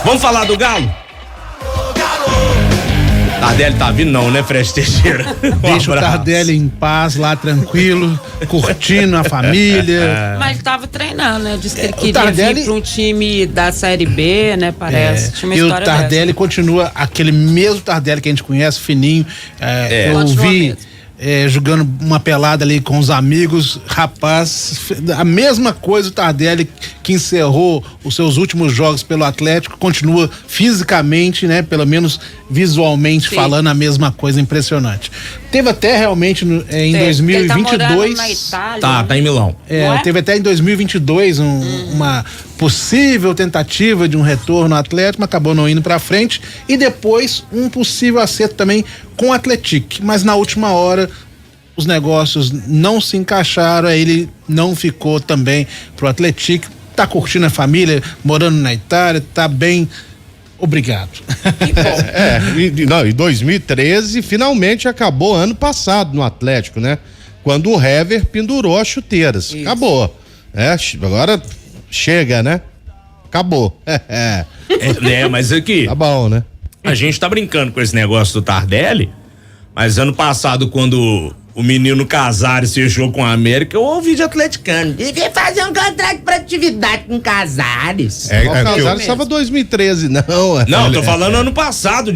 Vamos falar do Galo? Tardelli tá vindo não, né, Fred Teixeira? Deixa o Tardelli em paz lá, tranquilo, curtindo a família. Mas ele tava treinando, né? Disse que ele queria vir pra um time da Série B, né? Parece. Tinha uma e história o Tardelli continua aquele mesmo Tardelli que a gente conhece, fininho. Eu vi jogando uma pelada ali com os amigos, rapaz, a mesma coisa o Tardelli que encerrou os seus últimos jogos pelo Atlético, continua fisicamente, né, pelo menos visualmente falando a mesma coisa, impressionante. Teve até realmente em 2022, na Itália, tá em Milão. Teve até em 2022 uma possível tentativa de um retorno ao Atlético, mas acabou não indo pra frente, e depois um possível acerto também com o Atlético, mas na última hora os negócios não se encaixaram, aí ele não ficou também pro Atlético, tá curtindo a família, morando na Itália, tá bem, obrigado. Em 2013 finalmente acabou ano passado no Atlético, né? Quando o Hever pendurou as chuteiras. Isso. Acabou. Agora chega, né? Acabou. Mas aqui. Tá bom, né? A gente tá brincando com esse negócio do Tardelli, mas ano passado, quando o menino Casares fechou com a América, eu ouvi de atleticano. Devia fazer um contrato de produtividade com Casares. O Casares estava 2013, não. Não, tô falando ano passado,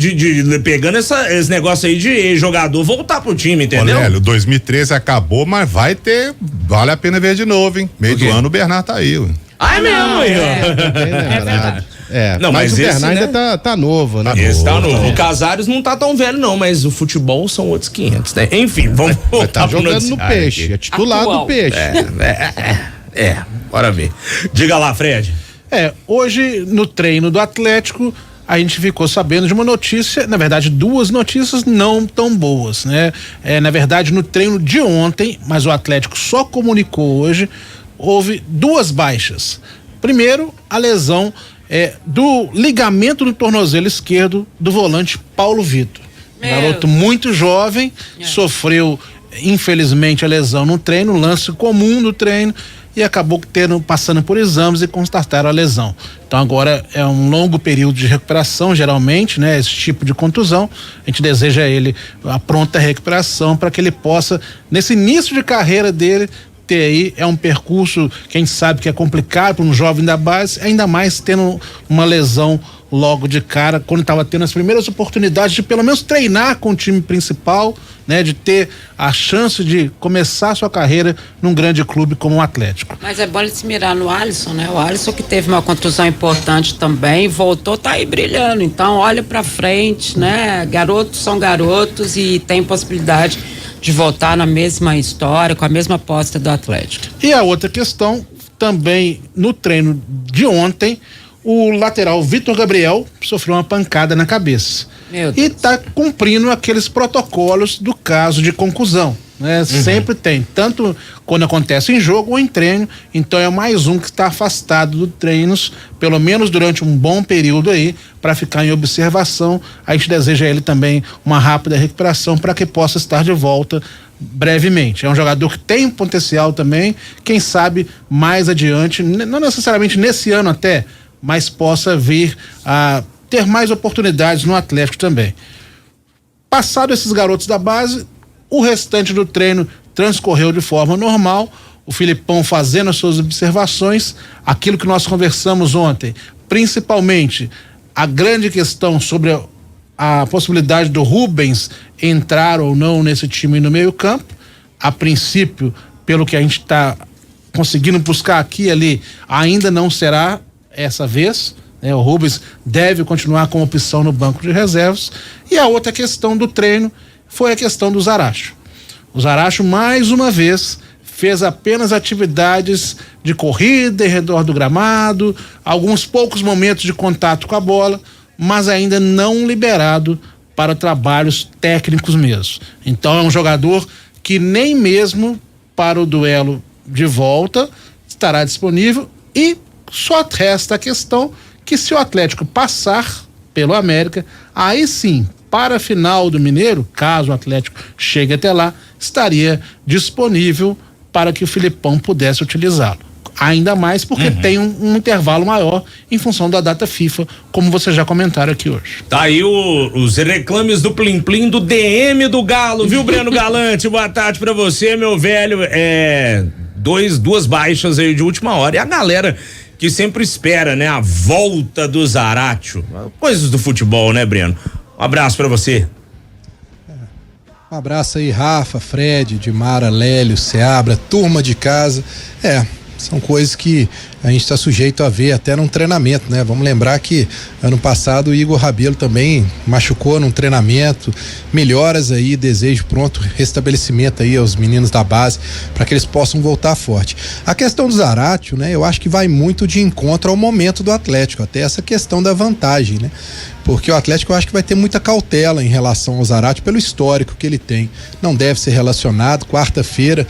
pegando esse negócio aí de jogador voltar pro time, entendeu? Olha, 2013 acabou, mas vale a pena ver de novo, hein? Meio do ano o Bernard tá aí, Ah, é mesmo, aí, É verdade. Não, mas o Bernard ainda tá novo, né? Esse tá novo. O Casares não tá tão velho, não, mas o futebol são outros 500, né? Enfim, vamos voltar tá jogando no Peixe, é titular do Peixe. Bora ver. Diga lá, Fred. Hoje no treino do Atlético a gente ficou sabendo de uma notícia, na verdade duas notícias não tão boas, né? Na verdade no treino de ontem, mas o Atlético só comunicou hoje, houve duas baixas. Primeiro, a lesão do ligamento do tornozelo esquerdo do volante Paulo Vitor. Garoto muito jovem, sofreu infelizmente a lesão no treino, lance comum do treino, e acabou passando por exames e constataram a lesão. Então agora é um longo período de recuperação, geralmente, né? Esse tipo de contusão, a gente deseja a ele a pronta recuperação para que ele possa, nesse início de carreira dele, ter aí um percurso que a gente sabe que é complicado para um jovem da base, ainda mais tendo uma lesão logo de cara, quando estava tendo as primeiras oportunidades de pelo menos treinar com o time principal, né, de ter a chance de começar sua carreira num grande clube como o Atlético. Mas é bom ele se mirar no Alisson, né? O Alisson que teve uma contusão importante também, voltou, tá aí brilhando, então olha pra frente, né? Garotos são garotos e tem possibilidade de voltar na mesma história, com a mesma aposta do Atlético. E a outra questão, também no treino de ontem, o lateral Vitor Gabriel sofreu uma pancada na cabeça. E está cumprindo aqueles protocolos do caso de concussão, né? Sempre tem, tanto quando acontece em jogo ou em treino, então é mais um que está afastado dos treinos, pelo menos durante um bom período aí, para ficar em observação. A gente deseja a ele também uma rápida recuperação para que possa estar de volta brevemente. É um jogador que tem potencial também, quem sabe mais adiante, não necessariamente nesse ano até, mas possa vir a ter mais oportunidades no Atlético também. Passado esses garotos da base, o restante do treino transcorreu de forma normal, o Filipão fazendo as suas observações, aquilo que nós conversamos ontem, principalmente a grande questão sobre a possibilidade do Rubens entrar ou não nesse time no meio-campo. A princípio, pelo que a gente está conseguindo buscar aqui e ali, ainda não será essa vez, né? O Rubens deve continuar como opção no banco de reservas. E a outra questão do treino foi a questão do Zaracho. O Zaracho, mais uma vez, fez apenas atividades de corrida em redor do gramado, alguns poucos momentos de contato com a bola, mas ainda não liberado para trabalhos técnicos mesmo. Então é um jogador que nem mesmo para o duelo de volta estará disponível, e só resta a questão que, se o Atlético passar pelo América, aí sim, para a final do Mineiro, caso o Atlético chegue até lá, estaria disponível para que o Filipão pudesse utilizá-lo. ainda mais porque tem um intervalo maior em função da data FIFA, como vocês já comentaram aqui hoje. Tá aí os reclames do Plim Plim do DM do Galo, viu, Breno Galante? Boa tarde pra você, meu velho. Duas baixas aí de última hora. E a galera que sempre espera, né, a volta do Zaratio. Coisas do futebol, né, Breno? Um abraço pra você. Um abraço aí, Rafa, Fred, Dimara, Lélio, Seabra, turma de casa. São coisas que a gente está sujeito a ver até num treinamento, né? Vamos lembrar que ano passado o Igor Rabelo também machucou num treinamento. Melhoras aí, desejo pronto restabelecimento aí aos meninos da base para que eles possam voltar forte. A questão do Zaratio, né? Eu acho que vai muito de encontro ao momento do Atlético, até essa questão da vantagem, né? Porque o Atlético eu acho que vai ter muita cautela em relação ao Zaratio pelo histórico que ele tem. Não deve ser relacionado. Quarta-feira,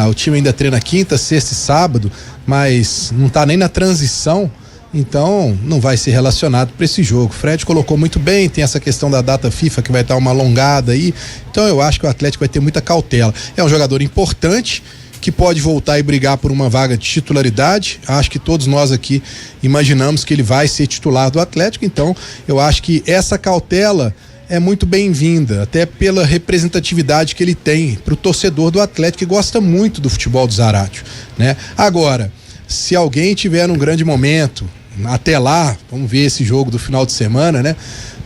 o time ainda treina quinta, sexta e sábado, mas não tá nem na transição, então não vai ser relacionado para esse jogo. O Fred colocou muito bem, tem essa questão da data FIFA que vai dar uma alongada aí, então eu acho que o Atlético vai ter muita cautela. É um jogador importante, que pode voltar e brigar por uma vaga de titularidade. Acho que todos nós aqui imaginamos que ele vai ser titular do Atlético, então eu acho que essa cautela é muito bem-vinda, até pela representatividade que ele tem para o torcedor do Atlético, que gosta muito do futebol do Zaratio, né? Agora, se alguém tiver num grande momento, até lá, vamos ver esse jogo do final de semana, né?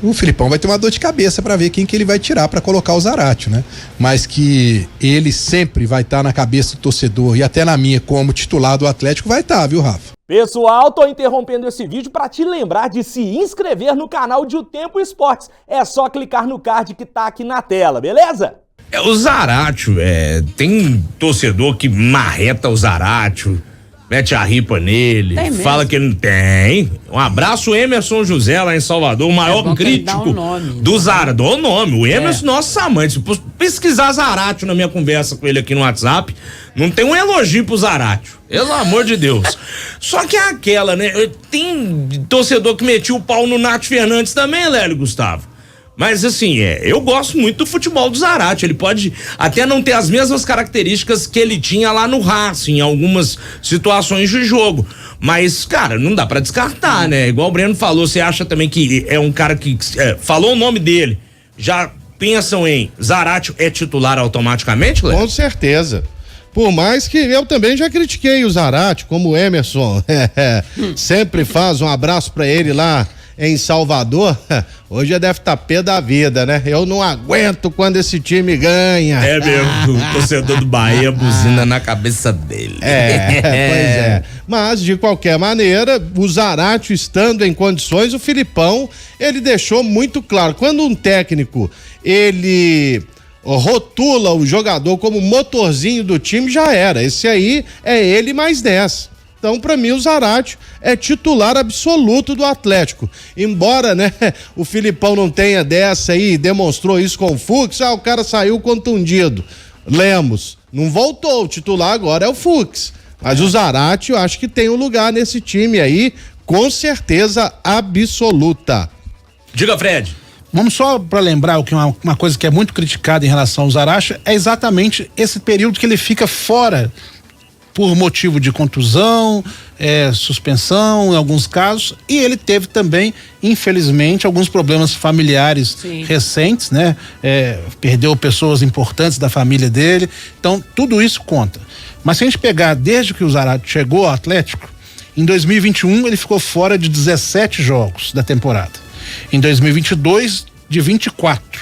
O Filipão vai ter uma dor de cabeça para ver quem que ele vai tirar para colocar o Zaratio, né? Mas que ele sempre vai estar na cabeça do torcedor e até na minha como titular do Atlético vai estar, viu, Rafa? Pessoal, tô interrompendo esse vídeo para te lembrar de se inscrever no canal de O Tempo Esportes. É só clicar no card que tá aqui na tela, beleza? O Zaratio, tem torcedor que marreta o Zaratio, mete a ripa nele, fala que ele não tem. Um abraço, Emerson José, lá em Salvador, o maior crítico do Zaratio. Dá o nome, o Emerson, nosso amante. Se pesquisar Zaratio na minha conversa com ele aqui no WhatsApp, não tem um elogio pro Zaratio, pelo amor de Deus. Só que é aquela, né? Tem torcedor que metia o pau no Nath Fernandes também, Lélio Gustavo. Mas assim, eu gosto muito do futebol do Zaratio. Ele pode até não ter as mesmas características que ele tinha lá no Racing, em algumas situações de jogo. Mas, cara, não dá pra descartar, né? Igual o Breno falou, você acha também que é um cara que falou o nome dele, já pensam em Zaratio é titular automaticamente, Léo? Com certeza. Por mais que eu também já critiquei o Zaratio, como o Emerson sempre faz, um abraço pra ele lá em Salvador. Hoje já deve estar pé da vida, né? Eu não aguento quando esse time ganha. É mesmo, o torcedor do Bahia buzina na cabeça dele. Pois é. Mas, de qualquer maneira, o Zaratio estando em condições, o Filipão, ele deixou muito claro, quando um técnico, ele rotula o jogador como motorzinho do time, já era. Esse aí é ele mais 10. Então, pra mim, o Zaratio é titular absoluto do Atlético. Embora, né, o Filipão não tenha dessa aí, demonstrou isso com o Fux, o cara saiu contundido. Lemos, não voltou, o titular agora é o Fux. Mas o Zaratio, acho que tem um lugar nesse time aí, com certeza absoluta. Diga, Fred. Vamos só para lembrar o que uma coisa que é muito criticada em relação ao Zaratio é exatamente esse período que ele fica fora por motivo de contusão, suspensão em alguns casos, e ele teve também, infelizmente, alguns problemas familiares recentes, né? Perdeu pessoas importantes da família dele, então tudo isso conta. Mas se a gente pegar desde que o Zaratio chegou ao Atlético, em 2021 ele ficou fora de 17 jogos da temporada, em 2022 de 24,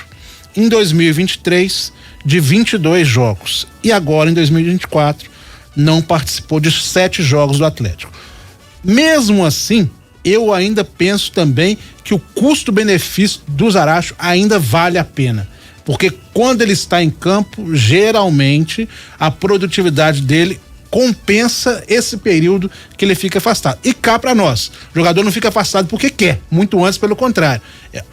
em 2023 de 22 jogos, e agora em 2024 não participou de 7 jogos do Atlético. Mesmo assim, eu ainda penso também que o custo-benefício do Zaratio ainda vale a pena, porque quando ele está em campo, geralmente a produtividade dele compensa esse período que ele fica afastado. E cá para nós, o jogador não fica afastado porque quer, muito antes pelo contrário.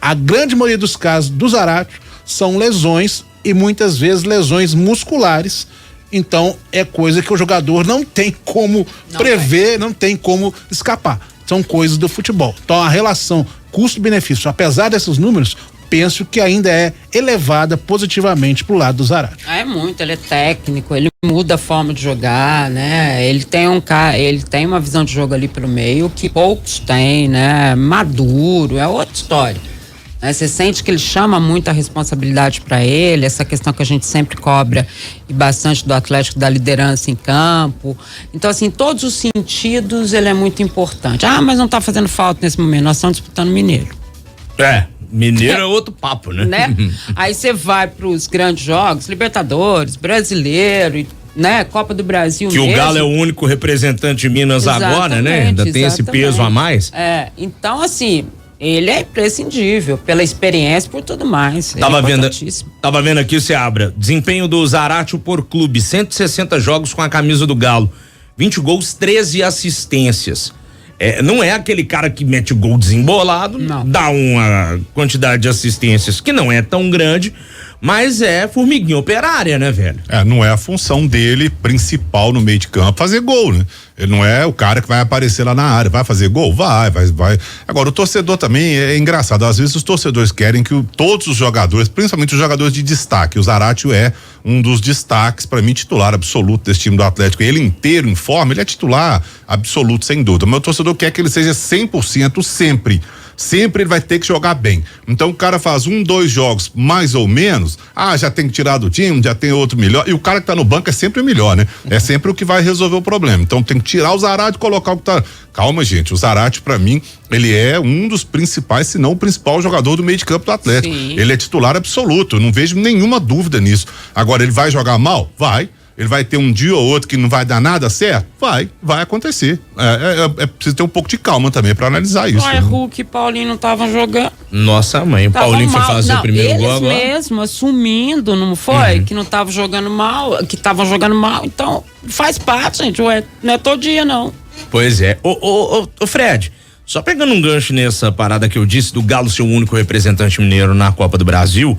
A grande maioria dos casos do Zaratio são lesões, e muitas vezes lesões musculares. Então é coisa que o jogador não tem como prever, não tem como escapar. São coisas do futebol. Então a relação custo-benefício, apesar desses números, penso que ainda é elevada positivamente pro lado do Zarate. É muito, ele é técnico, ele muda a forma de jogar, né? Ele tem uma visão de jogo ali pelo meio que poucos têm, né? Maduro, é outra história. Você sente que ele chama muita responsabilidade para ele, essa questão que a gente sempre cobra e bastante do Atlético, da liderança em campo. Então, assim, em todos os sentidos ele é muito importante. Mas não tá fazendo falta nesse momento, nós estamos disputando Mineiro. Mineiro é outro papo, né? Aí você vai pros grandes jogos, Libertadores, Brasileiro, né? Copa do Brasil que mesmo. O Galo é o único representante de Minas agora, né? Ainda tem esse peso a mais. Então, assim, ele é imprescindível pela experiência, por tudo mais. Tava vendo aqui, Seabra, desempenho do Zarate por clube, 160 jogos com a camisa do Galo, 20 gols, 13 assistências. Não é aquele cara que mete gol desembolado, dá uma quantidade de assistências que não é tão grande, mas é formiguinha operária, né, velho? Não é a função dele principal no meio de campo fazer gol, né? Ele não é o cara que vai aparecer lá na área, vai fazer gol? Vai. Agora, o torcedor também é engraçado, às vezes os torcedores querem que todos os jogadores, principalmente os jogadores de destaque, o Zarate é um dos destaques, pra mim, titular absoluto desse time do Atlético, ele inteiro em forma, ele é titular absoluto, sem dúvida, mas o torcedor quer que ele seja 100% sempre ele vai ter que jogar bem. Então o cara faz 1-2 jogos mais ou menos, já tem que tirar do time, já tem outro melhor, e o cara que tá no banco é sempre o melhor, né? É sempre o que vai resolver o problema. Então tem que tirar o Zarate e colocar o que tá... Calma, gente, o Zarate pra mim, ele é um dos principais, se não o principal jogador do meio de campo do Atlético. Sim. Ele é titular absoluto, eu não vejo nenhuma dúvida nisso. Agora, ele vai jogar mal? Vai. Ele vai ter um dia ou outro que não vai dar nada certo? Vai acontecer. É preciso ter um pouco de calma também pra analisar isso. Hulk e Paulinho não estavam jogando. Nossa mãe, o Paulinho foi fazer o primeiro gol agora. Eles mesmo assumindo, não foi? Que não estavam jogando mal, que estavam jogando mal. Então, faz parte, gente. Não é todo dia, não. Pois é. Ô, Fred, só pegando um gancho nessa parada que eu disse do Galo ser o único representante mineiro na Copa do Brasil,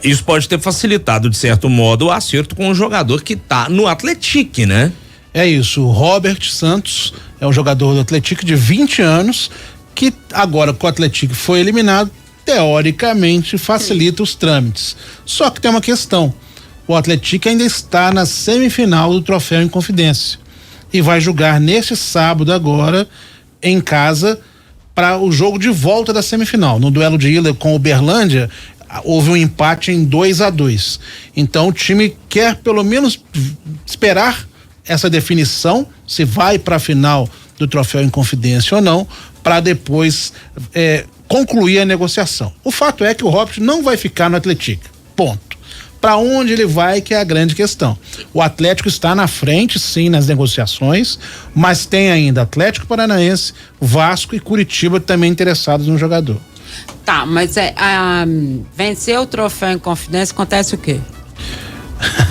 isso pode ter facilitado, de certo modo, o acerto com o jogador que tá no Atlético, né? É isso, o Robert Santos é um jogador do Atlético de 20 anos, que agora que o Atlético foi eliminado, teoricamente facilita os trâmites. Só que tem uma questão, o Atlético ainda está na semifinal do Troféu Inconfidência e vai jogar neste sábado agora em casa para o jogo de volta da semifinal. No duelo de ida com o Uberlândia, houve um empate em 2-2. Então o time quer pelo menos esperar essa definição, se vai para a final do Troféu Inconfidência ou não, para depois concluir a negociação. O fato é que o Robert não vai ficar no Atlético. Ponto. Para onde ele vai que é a grande questão. O Atlético está na frente, sim, nas negociações, mas tem ainda Atlético Paranaense, Vasco e Curitiba também interessados no jogador. Tá, mas vencer o Troféu Inconfidência acontece o quê?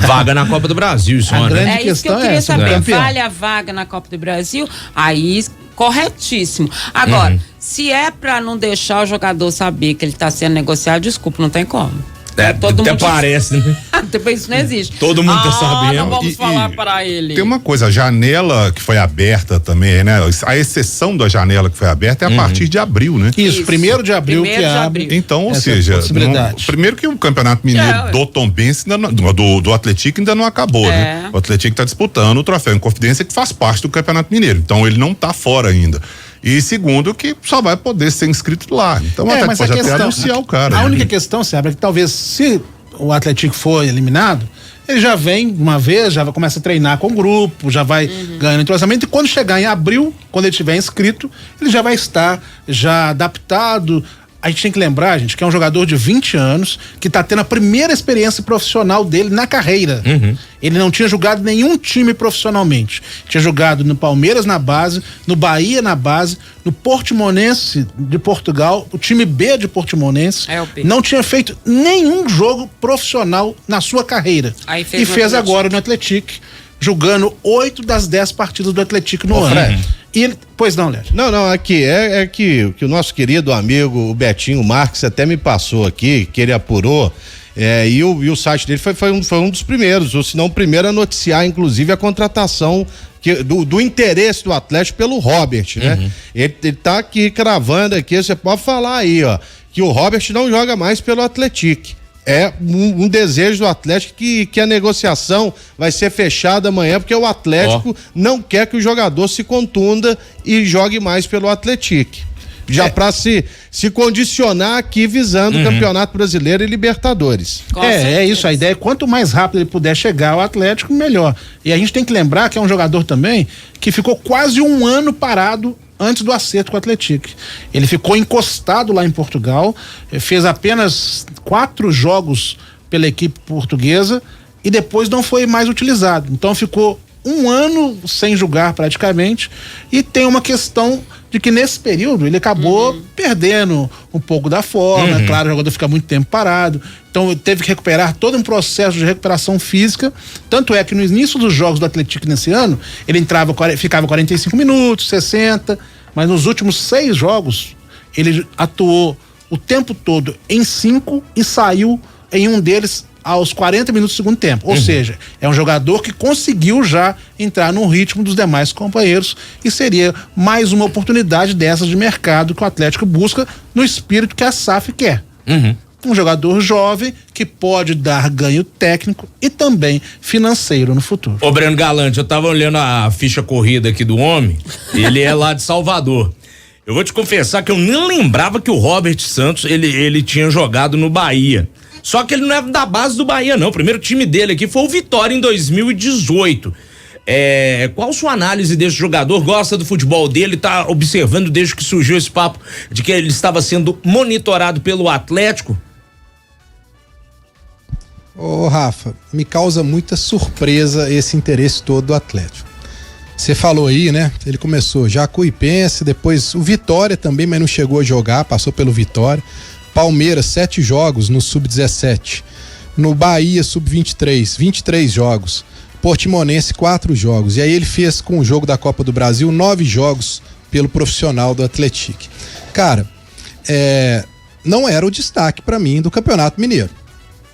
Vaga na Copa do Brasil, isso, a grande questão isso que eu queria saber. Vale a vaga na Copa do Brasil? Aí, corretíssimo. Agora, se é pra não deixar o jogador saber que ele tá sendo negociado, desculpa, não tem como. Todo até mundo parece, né? Depois isso não existe. Todo mundo tá sabendo. Não vamos falar para ele. Tem uma coisa, a janela que foi aberta também, né? A exceção da janela que foi aberta é a partir de abril, né? Isso, 1º de abril que abre. Então, ou seja, primeiro que o Campeonato Mineiro do Tombense, do Atlético ainda não acabou, né? O Atlético tá disputando o Troféu Inconfidência, que faz parte do Campeonato Mineiro. Então, ele não tá fora ainda. E segundo, que só vai poder ser inscrito lá. Então até pode até anunciar o cara. A única questão, Sebra, é que talvez se o Atlético for eliminado, ele já vem uma vez, já começa a treinar com o grupo, já vai ganhando entrosamento, e quando chegar em abril, quando ele estiver inscrito, ele já vai estar já adaptado. A gente tem que lembrar, gente, que é um jogador de 20 anos, que tá tendo a primeira experiência profissional dele na carreira. Ele não tinha jogado nenhum time profissionalmente. Tinha jogado no Palmeiras na base, no Bahia na base, no Portimonense de Portugal, o time B de Portimonense. Não tinha feito nenhum jogo profissional na sua carreira. E fez agora no Atlético, jogando 8 das 10 partidas do Atlético no ano. Pois não, Léo. Não, aqui é que o nosso querido amigo, o Betinho Marques, até me passou aqui, que ele apurou, e o site dele foi um dos primeiros, ou se não o primeiro a noticiar, inclusive, a contratação do interesse do Atlético pelo Robert, né? Ele tá aqui cravando aqui, você pode falar aí, ó, que o Robert não joga mais pelo Atlético. É um desejo do Atlético que a negociação vai ser fechada amanhã, porque o Atlético não quer que o jogador se contunda e jogue mais pelo Atlético. Já para se condicionar aqui visando o Campeonato Brasileiro e Libertadores. É isso, a ideia é quanto mais rápido ele puder chegar ao Atlético, melhor. E a gente tem que lembrar que é um jogador também que ficou quase um ano parado antes do acerto com o Atlético. Ele ficou encostado lá em Portugal, fez apenas 4 jogos pela equipe portuguesa e depois não foi mais utilizado. Então ficou um ano sem jogar praticamente, e tem uma questão de que nesse período ele acabou perdendo um pouco da forma, claro, o jogador fica muito tempo parado, então teve que recuperar todo um processo de recuperação física, tanto é que no início dos jogos do Atlético nesse ano, ele ficava 45 minutos, 60, mas nos últimos 6 jogos, ele atuou o tempo todo em 5 e saiu em um deles aos 40 minutos do segundo tempo. Ou seja, é um jogador que conseguiu já entrar no ritmo dos demais companheiros e seria mais uma oportunidade dessas de mercado que o Atlético busca no espírito que a SAF quer. Um jogador jovem que pode dar ganho técnico e também financeiro no futuro. Ô Breno Galante, eu tava olhando a ficha corrida aqui do homem, ele é lá de Salvador. Eu vou te confessar que eu nem lembrava que o Robert Santos, ele tinha jogado no Bahia. Só que ele não é da base do Bahia, não. O primeiro time dele aqui foi o Vitória em 2018. Qual sua análise desse jogador? Gosta do futebol dele? Tá observando desde que surgiu esse papo de que ele estava sendo monitorado pelo Atlético? Ô Rafa, me causa muita surpresa esse interesse todo do Atlético. Você falou aí, né? Ele começou Jacuipense, depois o Vitória também, mas não chegou a jogar, passou pelo Vitória. Palmeiras, 7 jogos no Sub-17. No Bahia, Sub-23, 23 jogos. Portimonense, 4 jogos. E aí ele fez com o jogo da Copa do Brasil 9 jogos pelo profissional do Atlético. Cara, não era o destaque pra mim do Campeonato Mineiro.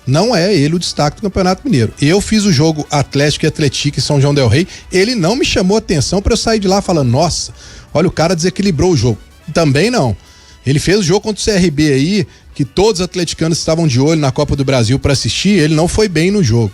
Não é ele o destaque do Campeonato Mineiro. Eu fiz o jogo Atlético e Atlético em São João del Rei. Ele não me chamou atenção pra eu sair de lá falando, nossa, olha, o cara desequilibrou o jogo. Também não. Ele fez o jogo contra o CRB aí, que todos os atleticanos estavam de olho na Copa do Brasil para assistir, ele não foi bem no jogo.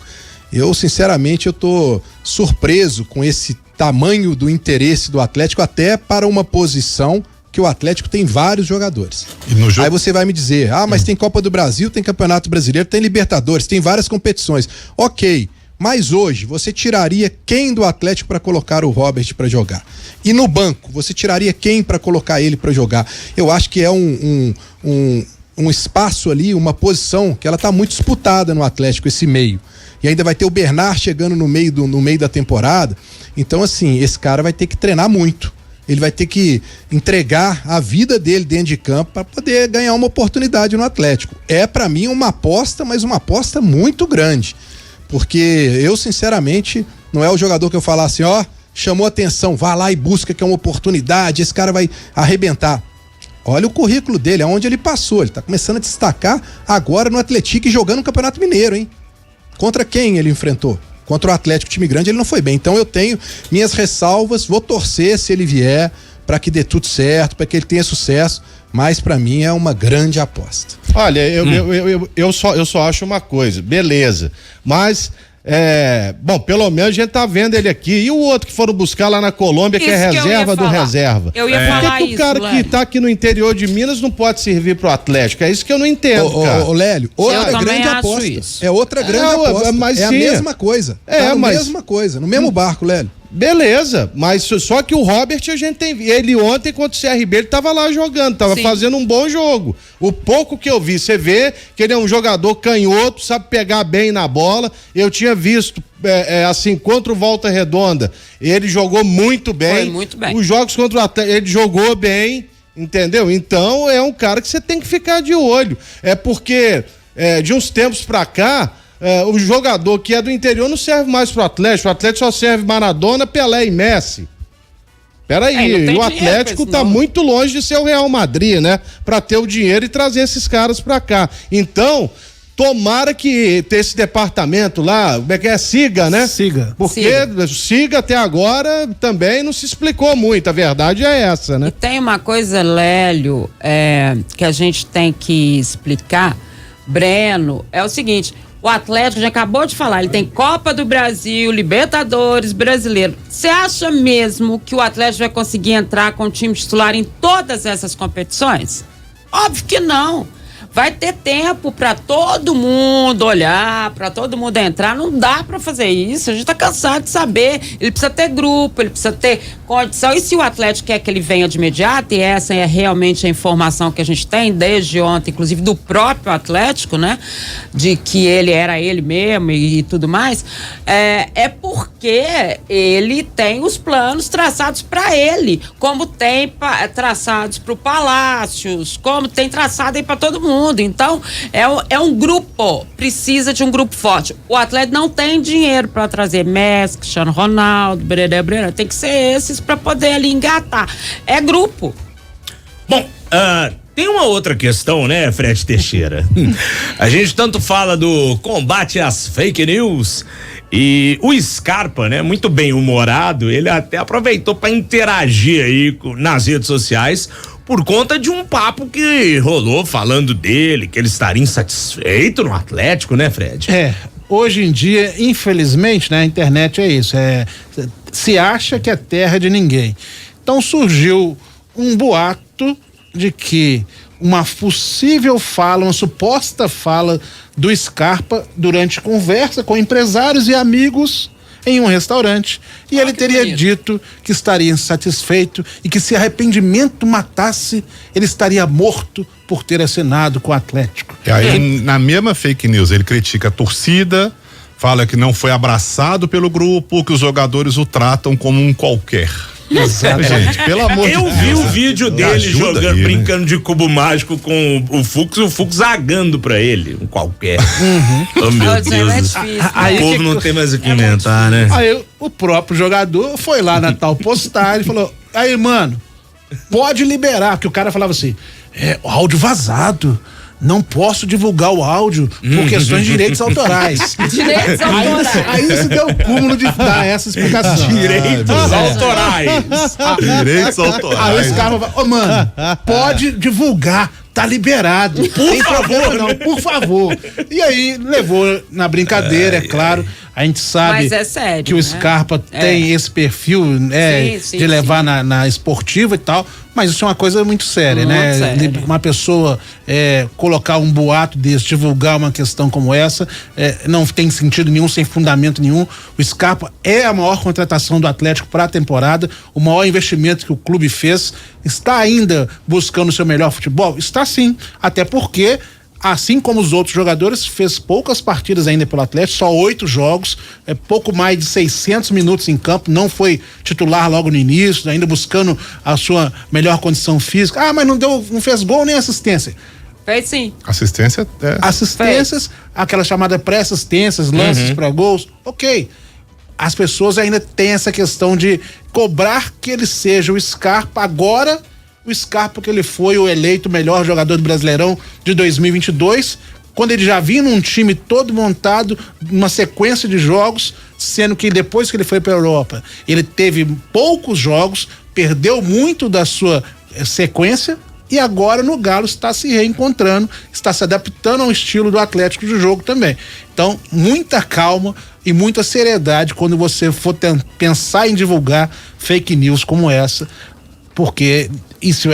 Eu, sinceramente, eu tô surpreso com esse tamanho do interesse do Atlético, até para uma posição que o Atlético tem vários jogadores. E no jogo... Aí você vai me dizer, mas tem Copa do Brasil, tem Campeonato Brasileiro, tem Libertadores, tem várias competições. Ok, mas hoje você tiraria quem do Atlético para colocar o Robert para jogar? E no banco, você tiraria quem para colocar ele para jogar? Eu acho que é um espaço ali, uma posição que ela tá muito disputada no Atlético, esse meio. E ainda vai ter o Bernard chegando no meio da temporada. Então, assim, esse cara vai ter que treinar muito. Ele vai ter que entregar a vida dele dentro de campo para poder ganhar uma oportunidade no Atlético. É, para mim, uma aposta, mas uma aposta muito grande. Porque eu, sinceramente, não é o jogador que eu falar assim, chamou atenção, vá lá e busca que é uma oportunidade, esse cara vai arrebentar. Olha o currículo dele, aonde ele passou, ele tá começando a destacar agora no Atlético e jogando no Campeonato Mineiro, hein? Contra quem ele enfrentou? Contra o Atlético, time grande, ele não foi bem. Então eu tenho minhas ressalvas, vou torcer se ele vier para que dê tudo certo, para que ele tenha sucesso, mas para mim é uma grande aposta. Olha, eu só acho uma coisa, beleza, mas bom, pelo menos a gente tá vendo ele aqui. E o outro que foram buscar lá na Colômbia, que é reserva do reserva. Eu ia falar Por que o cara que tá aqui no interior de Minas não pode servir pro Atlético? É isso que eu não entendo, cara. Ô, Lélio, outra grande aposta. É outra grande aposta. Mas a mesma coisa. Mesma coisa, no mesmo barco, Lélio. Beleza, mas só que o Robert a gente tem, ele ontem contra o CRB, ele tava lá jogando, tava fazendo um bom jogo. O pouco que eu vi, você vê que ele é um jogador canhoto, sabe pegar bem na bola. Eu tinha visto assim, contra o Volta Redonda, ele jogou muito bem. Foi muito bem. Os jogos contra o Atlético, ele jogou bem, entendeu? Então é um cara que você tem que ficar de olho. É porque de uns tempos pra cá, o jogador que é do interior não serve mais pro Atlético. O Atlético só serve Maradona, Pelé e Messi. Peraí, o Atlético tá muito longe de ser o Real Madrid, né? Pra ter o dinheiro e trazer esses caras pra cá. Então, Tomara que esse departamento lá, como é que é? Siga, né? Siga. Porque siga até agora também não se explicou muito, a verdade é essa, né? E tem uma coisa, Lélio, que a gente tem que explicar, Breno, é o seguinte, o Atlético já acabou de falar, ele tem Copa do Brasil, Libertadores, Brasileiro. Você acha mesmo que o Atlético vai conseguir entrar com o time titular em todas essas competições? Óbvio que não. Vai ter tempo para todo mundo olhar, para todo mundo entrar. Não dá para fazer isso. A gente tá cansado de saber. Ele precisa ter grupo, ele precisa ter condição. E se o Atlético quer que ele venha de imediato, e essa é realmente a informação que a gente tem desde ontem, inclusive do próprio Atlético, né? De que ele era ele mesmo e tudo mais, é porque ele tem os planos traçados para ele, como tem traçados para o Palácios, como tem traçado aí para todo mundo. Então, é um grupo, precisa de um grupo forte. O Atlético não tem dinheiro para trazer Messi, Cristiano Ronaldo, Brera, tem que ser esses para poder ali engatar. É grupo. Bom, tem uma outra questão, né, Fred Teixeira? A gente tanto fala do combate às fake news e o Scarpa, né, muito bem humorado, ele até aproveitou para interagir aí nas redes sociais por conta de um papo que rolou falando dele, que ele estaria insatisfeito no Atlético, né, Fred? Hoje em dia, infelizmente, né, a internet é isso, se acha que é terra de ninguém. Então surgiu um boato de que uma possível fala, uma suposta fala do Scarpa durante conversa com empresários e amigos em um restaurante, e ele teria dito que estaria insatisfeito e que se arrependimento matasse, ele estaria morto por ter assinado com o Atlético. E aí, na mesma fake news, ele critica a torcida, fala que não foi abraçado pelo grupo, que os jogadores o tratam como um qualquer. Exato. Gente, pelo amor de Deus. Eu vi o vídeo dele jogando, aí, brincando de cubo mágico com o Fux zagando pra ele, um qualquer. Oh, meu Deus. O povo não tem mais o que inventar, né? Aí o próprio jogador foi lá na tal postagem e falou: aí, mano, pode liberar, que o cara falava assim, o áudio vazado. Não posso divulgar o áudio por questões de direitos autorais. Direitos autorais. Aí isso deu o cúmulo de dar essa explicação. Direitos autorais. Direitos autorais. Aí os caras falam, mano, pode divulgar, tá liberado. Por favor, não, por favor. E aí levou na brincadeira, é claro. A gente sabe Mas é sério, que o Scarpa tem esse perfil, sim, de levar na esportiva e tal, mas isso é uma coisa muito séria, muito né? séria. Uma pessoa colocar um boato desse, divulgar uma questão como essa, não tem sentido nenhum, sem fundamento nenhum. O Scarpa é a maior contratação do Atlético para a temporada, o maior investimento que o clube fez. Está ainda buscando o seu melhor futebol? Está sim, até porque, assim como os outros jogadores, fez poucas partidas ainda pelo Atlético, só 8 jogos, pouco mais de 600 minutos em campo, não foi titular logo no início, ainda buscando a sua melhor condição física. Mas não fez gol nem assistência. Fez sim. Assistência Assistências, aquela chamada pré-assistências, lances para gols, ok. As pessoas ainda têm essa questão de cobrar que ele seja o Scarpa agora. O Scarpa que ele foi o eleito melhor jogador do Brasileirão de 2022, quando ele já vinha num time todo montado, numa sequência de jogos, sendo que depois que ele foi para a Europa, ele teve poucos jogos, perdeu muito da sua sequência e agora no Galo está se reencontrando, está se adaptando ao estilo do Atlético de jogo também. Então, muita calma e muita seriedade quando você for pensar em divulgar fake news como essa, porque isso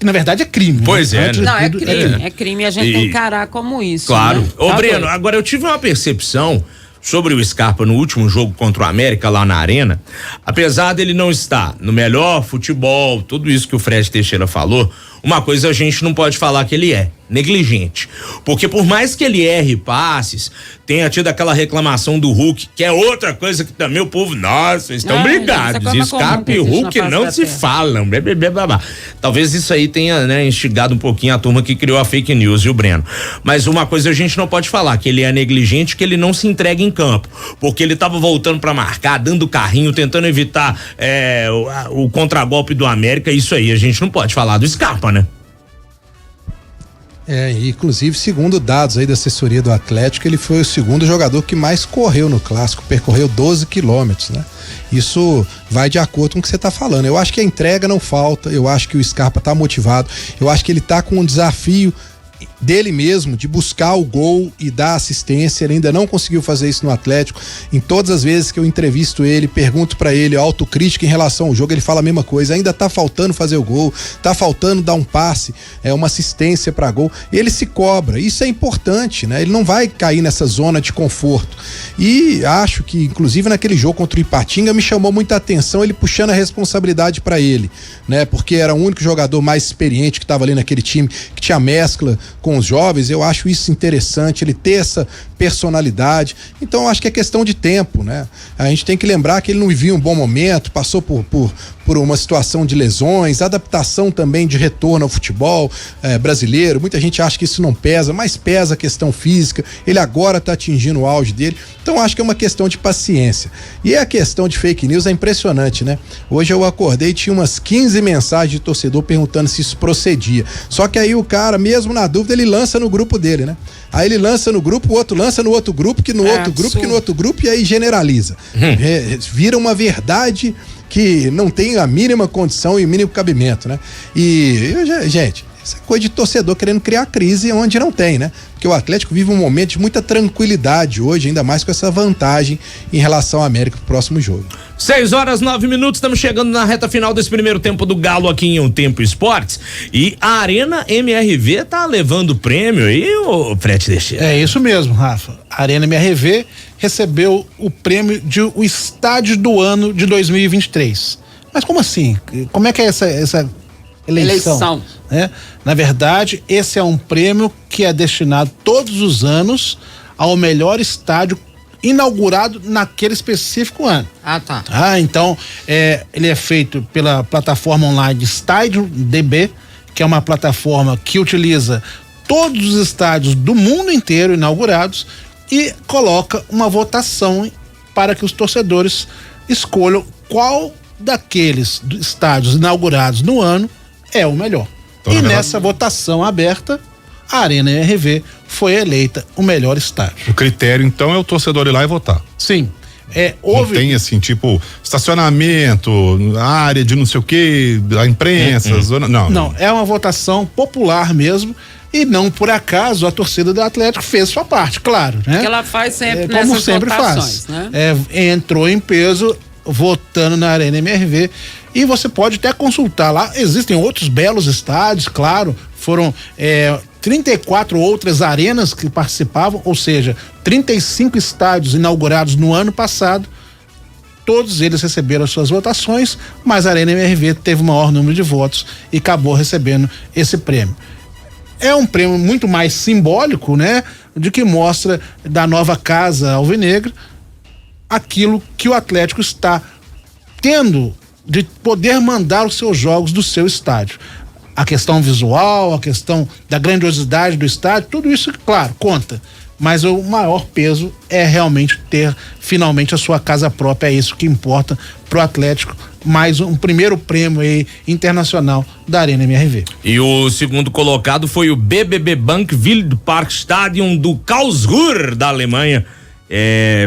na verdade é crime. Pois né? Não, é crime, a gente tem que encarar como isso. Claro. Né? Ô, Breno, agora eu tive uma percepção sobre o Scarpa no último jogo contra o América lá na Arena. Apesar dele não estar no melhor futebol, tudo isso que o Fred Teixeira falou, uma coisa a gente não pode falar que ele é negligente, porque por mais que ele erre passes, tenha tido aquela reclamação do Hulk, que é outra coisa que também o povo, nossa, estão brigados, Scarpa e Hulk não se falam, blá, blá, blá, blá. Talvez isso aí tenha, né, instigado um pouquinho a turma que criou a fake news e o Breno, mas uma coisa a gente não pode falar, que ele é negligente, que ele não se entrega em campo, porque ele tava voltando pra marcar, dando carrinho, tentando evitar o contragolpe do América, isso aí a gente não pode falar do Scarpa, né? Inclusive, segundo dados aí da assessoria do Atlético, ele foi o segundo jogador que mais correu no clássico, percorreu 12 quilômetros, né? Isso vai de acordo com o que você está falando. Eu acho que a entrega não falta, eu acho que o Scarpa tá motivado, eu acho que ele tá com um desafio dele mesmo, de buscar o gol e dar assistência. Ele ainda não conseguiu fazer isso no Atlético. Em todas as vezes que eu entrevisto ele, pergunto pra ele, autocrítica em relação ao jogo, ele fala a mesma coisa, ainda tá faltando fazer o gol, tá faltando dar um passe, uma assistência pra gol. Ele se cobra, isso é importante, né? Ele não vai cair nessa zona de conforto. E acho que, inclusive naquele jogo contra o Ipatinga, me chamou muita atenção ele puxando a responsabilidade pra ele, né? Porque era o único jogador mais experiente que tava ali naquele time, que tinha mescla com os jovens. Eu acho isso interessante, ele ter essa personalidade. Então eu acho que é questão de tempo, né? A gente tem que lembrar que ele não vivia um bom momento, passou por uma situação de lesões, adaptação também de retorno ao futebol brasileiro. Muita gente acha que isso não pesa, mas pesa a questão física. Ele agora está atingindo o auge dele. Então acho que é uma questão de paciência. E a questão de fake news é impressionante, né? Hoje eu acordei e tinha umas 15 mensagens de torcedor perguntando se isso procedia. Só que aí o cara, mesmo na dúvida, ele lança no grupo dele, né? Aí ele lança no grupo, o outro lança no outro grupo, que no outro grupo, que no outro grupo, e aí generaliza. Vira uma verdade que não tem a mínima condição e o mínimo cabimento, né? Gente, isso é coisa de torcedor querendo criar crise onde não tem, né? Porque o Atlético vive um momento de muita tranquilidade hoje, ainda mais com essa vantagem em relação ao América pro próximo jogo. 6:09, estamos chegando na reta final desse primeiro tempo do Galo aqui em Um Tempo Esportes, e a Arena MRV tá levando prêmio aí, ô Fred Teixeira? É isso mesmo, Rafa. A Arena MRV recebeu o prêmio de o Estádio do Ano de 2023. Mas como assim? Como é que é essa eleição? Né? Na verdade, esse é um prêmio que é destinado todos os anos ao melhor estádio inaugurado naquele específico ano. Tá. Então, ele é feito pela plataforma online Estádio DB, que é uma plataforma que utiliza todos os estádios do mundo inteiro inaugurados e coloca uma votação para que os torcedores escolham qual daqueles estádios inaugurados no ano é o melhor. Então, e nessa votação aberta, a Arena MRV foi eleita o melhor estádio. O critério, então, é o torcedor ir lá e votar. Sim. Não tem assim, tipo, estacionamento, área de não sei o que, a imprensa, zona. Não, é uma votação popular mesmo. E não por acaso a torcida do Atlético fez sua parte, claro, né? Que ela faz sempre como nessas sempre votações, faz, né? Entrou em peso votando na Arena MRV, e você pode até consultar lá, existem outros belos estádios, claro, foram 34 outras arenas que participavam, ou seja, 35 estádios inaugurados no ano passado. Todos eles receberam as suas votações, mas a Arena MRV teve o maior número de votos e acabou recebendo esse prêmio. É um prêmio muito mais simbólico, né? De que mostra da nova casa alvinegra aquilo que o Atlético está tendo de poder mandar os seus jogos do seu estádio. A questão visual, a questão da grandiosidade do estádio, tudo isso, claro, conta. Mas o maior peso é realmente ter finalmente a sua casa própria, é isso que importa pro Atlético. Mais um primeiro prêmio aí internacional da Arena MRV. E o segundo colocado foi o BBB Bank Wildparkstadion do Karlsruhe, da Alemanha.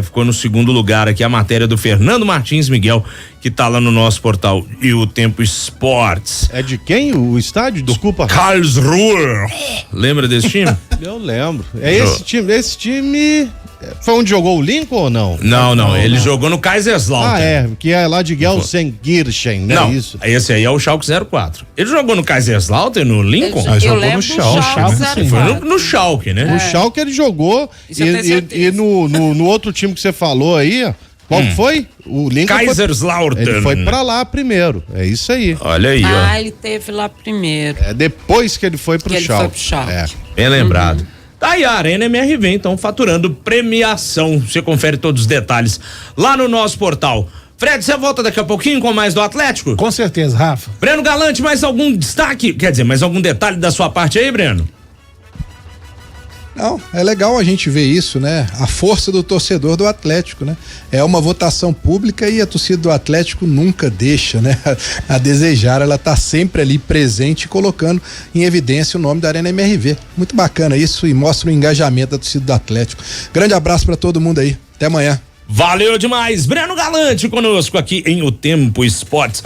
Ficou no segundo lugar aqui a matéria do Fernando Martins Miguel, que tá lá no nosso portal E o Tempo Esportes. É de quem o estádio? Desculpa. Karlsruhe. Lembra desse time? Eu lembro. Esse time foi onde jogou o Lincoln ou não? Não, ele jogou no Kaiserslautern. Que é lá de Gelsenkirchen, né? Não, isso. Esse aí é o Schalke 04. Ele jogou no Kaiserslautern, no Lincoln? Jogou no Schalke. Foi no Schalke, né? O Schalke ele jogou e no outro time que você falou aí, qual foi? O Lincoln Kaiserslautern. Ele foi pra lá primeiro, é isso aí. Olha aí, ó. Ele teve lá primeiro. Depois que ele foi pro Schalke. Bem lembrado. Tá aí a Arena MRV, então, faturando premiação. Você confere todos os detalhes lá no nosso portal. Fred, você volta daqui a pouquinho com mais do Atlético? Com certeza, Rafa. Breno Galante, mais algum destaque? Quer dizer, mais algum detalhe da sua parte aí, Breno? Não, é legal a gente ver isso, né? A força do torcedor do Atlético, né? É uma votação pública e a torcida do Atlético nunca deixa, né? A desejar, ela tá sempre ali presente, colocando em evidência o nome da Arena MRV. Muito bacana isso e mostra o engajamento da torcida do Atlético. Grande abraço para todo mundo aí. Até amanhã. Valeu demais. Breno Galante conosco aqui em O Tempo Esportes.